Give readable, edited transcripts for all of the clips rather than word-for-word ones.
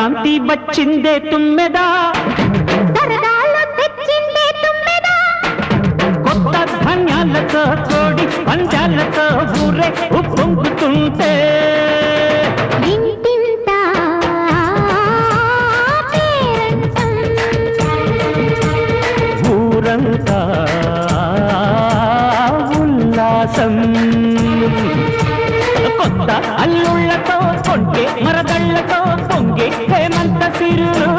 సంక్రాంతి వచ్చిందే తుమ్మెదా, సరదాలు తెచ్చిందే తుమ్మెదా, కొత్త ధాన్యాలతో కోడి పంజాలతో ఊరే ఉప్పొంగుతుంటే ఇంటింత పేరంటం, ఊరంతా ఉల్లాసం. కొత్త అల్లుళ్లతో కొంటే మరదళ్లతో పొంగే హేమంత సిరులు.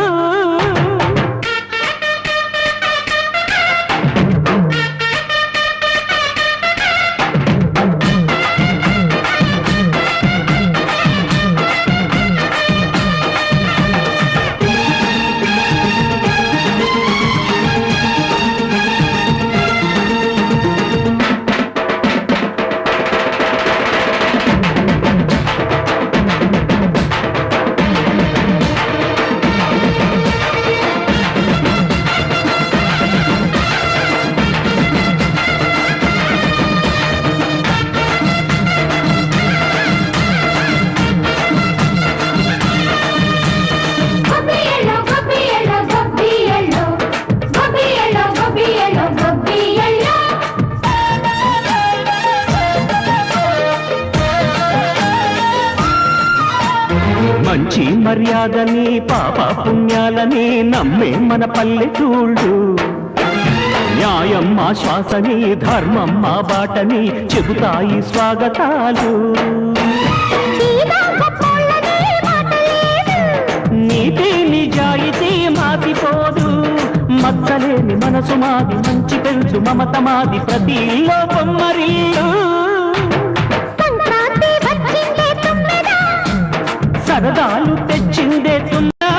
మంచి మర్యాదని పాప పుణ్యాలని నమ్మే మన పల్లెటూళ్ళు, న్యాయం మా శ్వాసని ధర్మం మా బాటని చెబుతాయి స్వాగతాలు. నీతి నిజాయితీ మాసిపోదు, మచ్చలేని మనసు మాది, మంచి పెంచు మమత మాది, ప్రతి లోపం మరిల్లు. సరదాలు తెచ్చిందే తుమ్మెదా,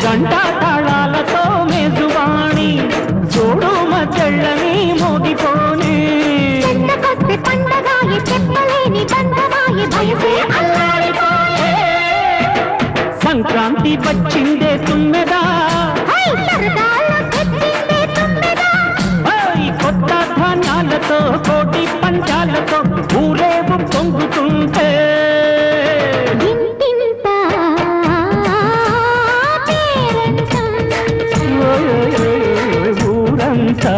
గంటా తాళాలతో మేజువాణి చూడు మచ్చళ్ళని మోగిపోని, సంక్రాంతి వచ్చిందే తుమ్మెదా, కొత్త ధాన్యాలతో కోటి పంచాలతో ఊరేపు పొంగుతుంటే ఊరంతా